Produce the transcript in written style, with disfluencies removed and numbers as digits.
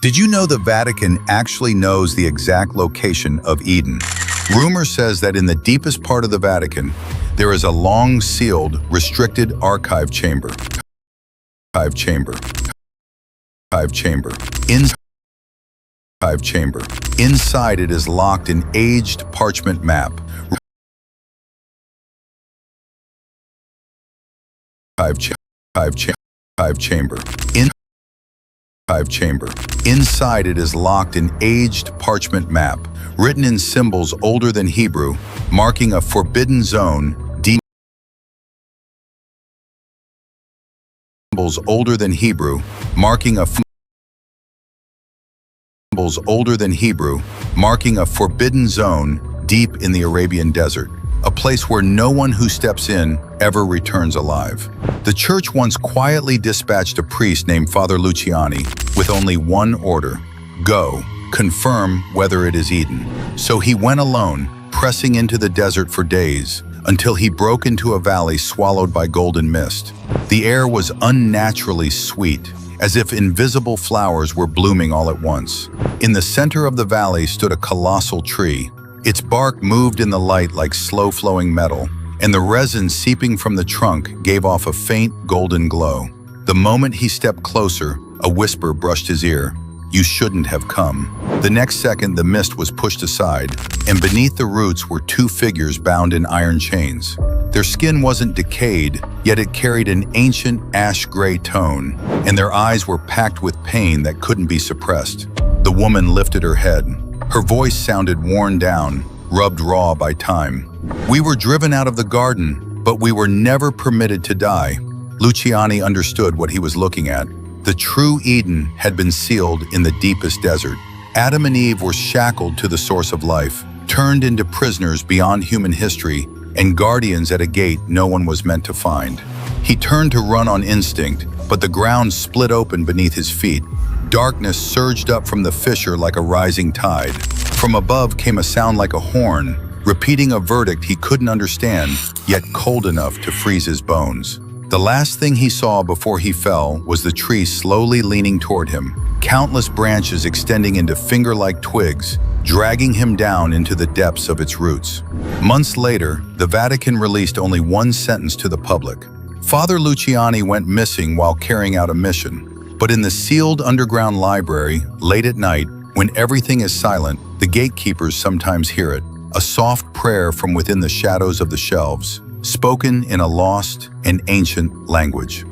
Did you know the Vatican actually knows the exact location of Eden? Rumor says that in the deepest part of the Vatican, there is a long-sealed, restricted archive chamber. Inside it is locked an aged parchment map. Inside it is locked an aged parchment map, written in symbols older than Hebrew, marking a forbidden zone deep in the Arabian desert, a place where no one who steps in ever returns alive. The church once quietly dispatched a priest named Father Luciani with only one order: go, confirm whether it is Eden. So he went alone, pressing into the desert for days, until he broke into a valley swallowed by golden mist. The air was unnaturally sweet, as if invisible flowers were blooming all at once. In the center of the valley stood a colossal tree. Its bark moved in the light like slow-flowing metal, and the resin seeping from the trunk gave off a faint golden glow. The moment he stepped closer, a whisper brushed his ear: "You shouldn't have come." The next second, the mist was pushed aside, and beneath the roots were two figures bound in iron chains. Their skin wasn't decayed, yet it carried an ancient ash-gray tone, and their eyes were packed with pain that couldn't be suppressed. The woman lifted her head. Her voice sounded worn down, rubbed raw by time. "We were driven out of the garden, but we were never permitted to die." Luciani understood what he was looking at. The true Eden had been sealed in the deepest desert. Adam and Eve were shackled to the source of life, turned into prisoners beyond human history, and guardians at a gate no one was meant to find. He turned to run on instinct, but the ground split open beneath his feet. Darkness surged up from the fissure like a rising tide. From above came a sound like a horn, repeating a verdict he couldn't understand, yet cold enough to freeze his bones. The last thing he saw before he fell was the tree slowly leaning toward him, countless branches extending into finger-like twigs, dragging him down into the depths of its roots. Months later, the Vatican released only one sentence to the public. Father Luciani went missing while carrying out a mission. But in the sealed underground library, late at night, when everything is silent, the gatekeepers sometimes hear it, a soft prayer from within the shadows of the shelves, spoken in a lost and ancient language.